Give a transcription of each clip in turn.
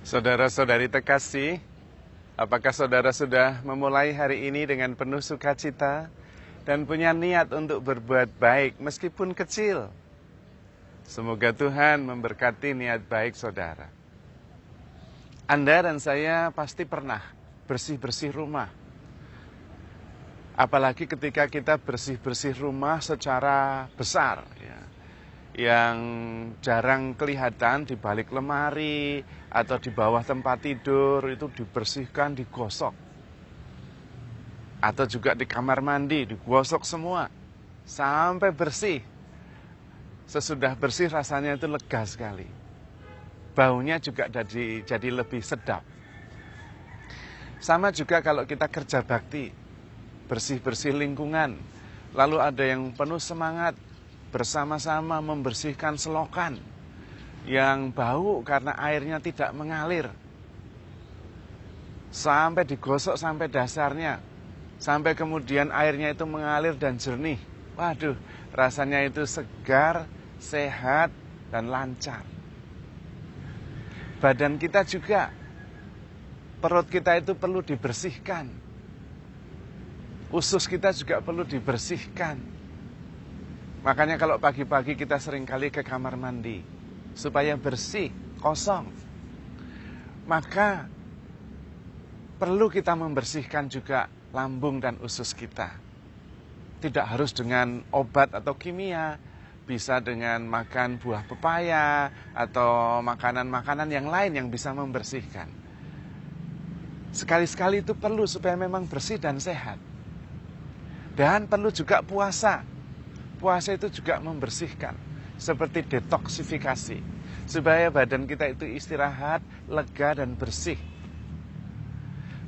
Saudara-saudari terkasih, apakah saudara sudah memulai hari ini dengan penuh sukacita dan punya niat untuk berbuat baik meskipun kecil? Semoga Tuhan memberkati niat baik saudara. Anda dan saya pasti pernah bersih-bersih rumah. Apalagi ketika kita bersih-bersih rumah secara besar, yang jarang kelihatan di balik lemari atau di bawah tempat tidur, itu dibersihkan, digosok. Atau juga di kamar mandi, digosok semua sampai bersih. Sesudah bersih rasanya itu lega sekali. Baunya juga jadi lebih sedap. Sama juga kalau kita kerja bakti, bersih-bersih lingkungan. Lalu ada yang penuh semangat bersama-sama membersihkan selokan yang bau karena airnya tidak mengalir. Sampai digosok sampai dasarnya. Sampai kemudian airnya itu mengalir dan jernih. Waduh, rasanya itu segar, sehat, dan lancar. Badan kita juga, perut kita itu perlu dibersihkan. Usus kita juga perlu dibersihkan. Makanya kalau pagi-pagi kita seringkali ke kamar mandi, supaya bersih, kosong. Maka perlu kita membersihkan juga lambung dan usus kita. Tidak harus dengan obat atau kimia, bisa dengan makan buah pepaya atau makanan-makanan yang lain yang bisa membersihkan. Sekali-sekali itu perlu supaya memang bersih dan sehat. Dan perlu juga puasa. Puasa itu juga membersihkan, seperti detoksifikasi, supaya badan kita itu istirahat, lega dan bersih.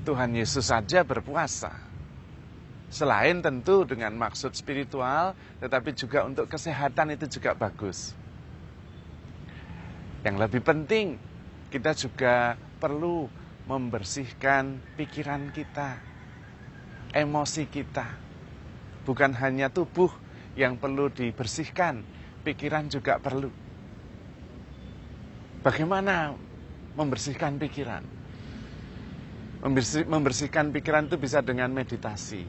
Tuhan Yesus saja berpuasa. Selain tentu dengan maksud spiritual, tetapi juga untuk kesehatan itu juga bagus. Yang lebih penting, kita juga perlu membersihkan pikiran kita, emosi kita. Bukan hanya tubuh yang perlu dibersihkan, pikiran juga perlu. Bagaimana membersihkan pikiran? Membersihkan pikiran itu bisa dengan meditasi.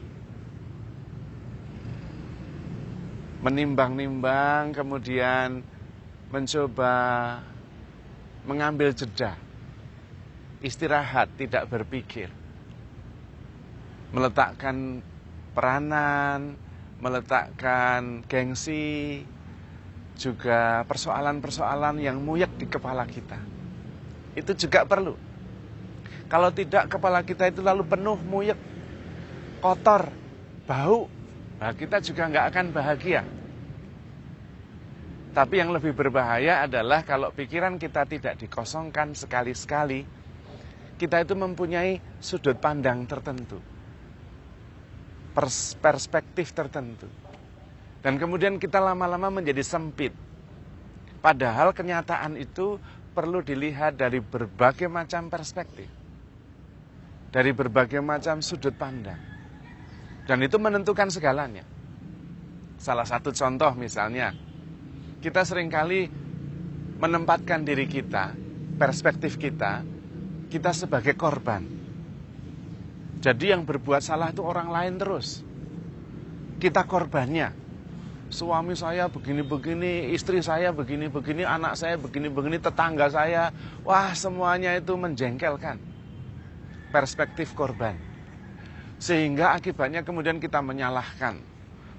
Menimbang-nimbang, kemudian mencoba mengambil jeda. Istirahat, tidak berpikir. Meletakkan peranan, meletakkan gengsi, juga persoalan-persoalan yang muyek di kepala kita. Itu juga perlu. Kalau tidak, kepala kita itu lalu penuh muyek, kotor, bau, nah kita juga nggak akan bahagia. Tapi yang lebih berbahaya adalah kalau pikiran kita tidak dikosongkan sekali-sekali, kita itu mempunyai sudut pandang tertentu, perspektif tertentu. Dan kemudian kita lama-lama menjadi sempit. Padahal kenyataan itu perlu dilihat dari berbagai macam perspektif. Dari berbagai macam sudut pandang. Dan itu menentukan segalanya. Salah satu contoh misalnya, kita seringkali menempatkan diri kita, perspektif kita sebagai korban. Jadi yang berbuat salah itu orang lain terus. Kita korbannya. Suami saya begini-begini, istri saya begini-begini, anak saya begini-begini, tetangga saya. Wah, semuanya itu menjengkelkan. Perspektif korban. Sehingga akibatnya kemudian kita menyalahkan.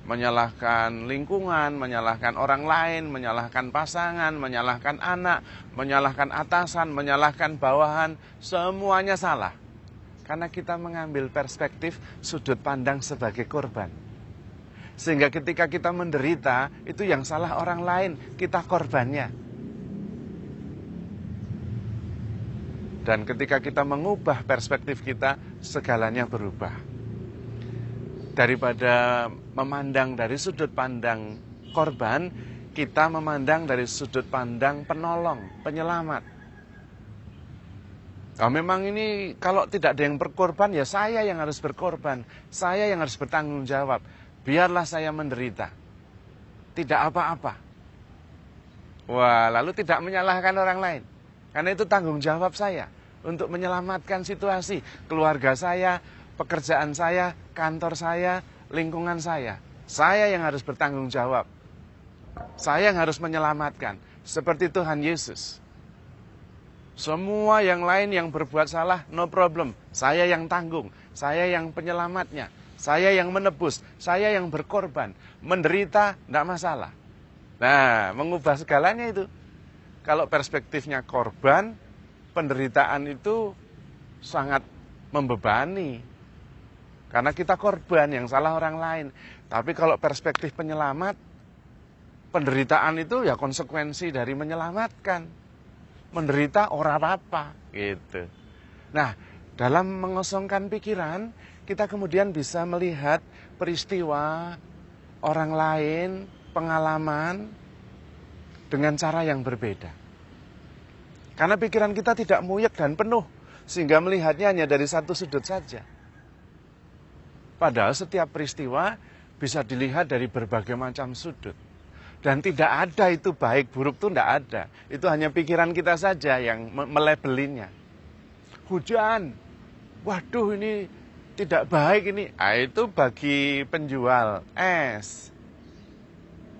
Menyalahkan lingkungan, menyalahkan orang lain, menyalahkan pasangan, menyalahkan anak, menyalahkan atasan, menyalahkan bawahan. Semuanya salah. Karena kita mengambil perspektif sudut pandang sebagai korban. Sehingga ketika kita menderita, itu yang salah orang lain, kita korbannya. Dan ketika kita mengubah perspektif kita, segalanya berubah. Daripada memandang dari sudut pandang korban, kita memandang dari sudut pandang penolong, penyelamat. Nah, memang ini kalau tidak ada yang berkorban, ya saya yang harus berkorban. Saya yang harus bertanggung jawab. Biarlah saya menderita. Tidak apa-apa. Wah, lalu tidak menyalahkan orang lain. Karena itu tanggung jawab saya untuk menyelamatkan situasi keluarga saya, pekerjaan saya, kantor saya, lingkungan saya. Saya yang harus bertanggung jawab. Saya yang harus menyelamatkan. Seperti Tuhan Yesus. Semua yang lain yang berbuat salah, no problem. Saya yang tanggung. Saya yang penyelamatnya. Saya yang menebus. Saya yang berkorban. Menderita, tidak masalah. Nah, mengubah segalanya itu. Kalau perspektifnya korban, penderitaan itu sangat membebani. Karena kita korban, yang salah orang lain. Tapi kalau perspektif penyelamat, penderitaan itu ya konsekuensi dari menyelamatkan. Menderita ora apa-apa gitu. Nah, dalam mengosongkan pikiran, kita kemudian bisa melihat peristiwa orang lain, pengalaman dengan cara yang berbeda. Karena pikiran kita tidak muyek dan penuh, sehingga melihatnya hanya dari satu sudut saja. Padahal setiap peristiwa bisa dilihat dari berbagai macam sudut. Dan tidak ada itu baik, buruk itu tidak ada. Itu hanya pikiran kita saja yang melabelinnya. Hujan, waduh ini tidak baik ini. Nah, itu bagi penjual es.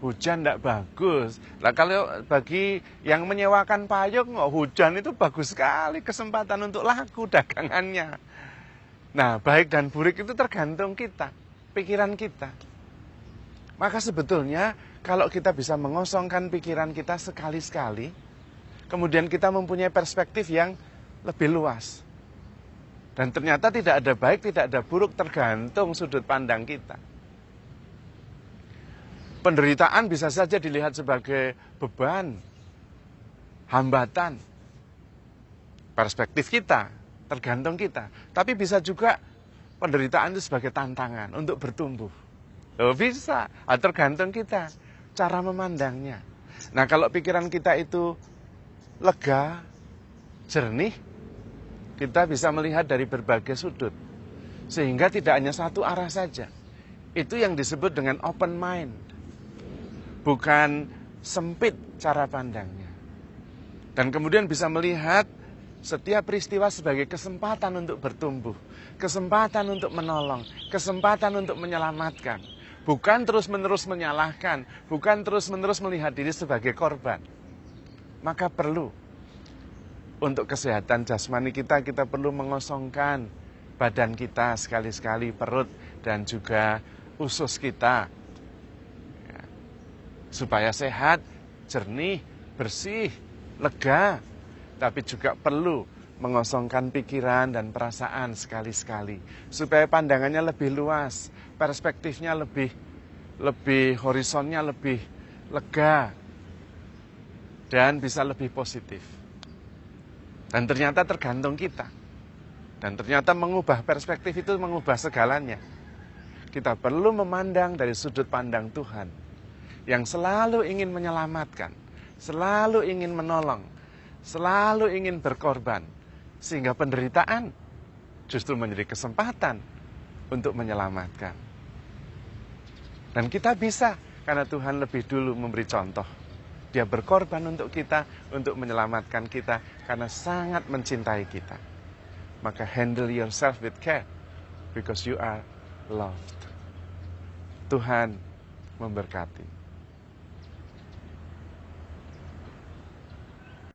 Hujan tidak bagus. Nah, kalau bagi yang menyewakan payung, hujan itu bagus sekali kesempatan untuk laku dagangannya. Nah, baik dan buruk itu tergantung kita, pikiran kita. Maka sebetulnya kalau kita bisa mengosongkan pikiran kita sekali-sekali, kemudian kita mempunyai perspektif yang lebih luas. Dan ternyata tidak ada baik, tidak ada buruk, tergantung sudut pandang kita. Penderitaan bisa saja dilihat sebagai beban, hambatan. Perspektif kita, tergantung kita. Tapi bisa juga penderitaan itu sebagai tantangan untuk bertumbuh. Bisa, tergantung kita, cara memandangnya. Nah, kalau pikiran kita itu lega, jernih, kita bisa melihat dari berbagai sudut. Sehingga tidak hanya satu arah saja. Itu yang disebut dengan open mind. Bukan sempit cara pandangnya. Dan kemudian bisa melihat setiap peristiwa sebagai kesempatan untuk bertumbuh. Kesempatan untuk menolong. Kesempatan untuk menyelamatkan. Bukan terus-menerus menyalahkan, bukan terus-menerus melihat diri sebagai korban. Maka perlu, untuk kesehatan jasmani kita perlu mengosongkan badan kita sekali-sekali, perut dan juga usus kita. Ya. Supaya sehat, jernih, bersih, lega. Tapi juga perlu mengosongkan pikiran dan perasaan sekali-sekali. Supaya pandangannya lebih luas. Perspektifnya lebih horizonnya lebih lega dan bisa lebih positif. Dan ternyata tergantung kita. Dan ternyata mengubah perspektif itu mengubah segalanya. Kita perlu memandang dari sudut pandang Tuhan yang selalu ingin menyelamatkan, selalu ingin menolong, selalu ingin berkorban, sehingga penderitaan justru menjadi kesempatan untuk menyelamatkan. Dan kita bisa, karena Tuhan lebih dulu memberi contoh. Dia berkorban untuk kita, untuk menyelamatkan kita, karena sangat mencintai kita. Maka handle yourself with care, because you are loved. Tuhan memberkati.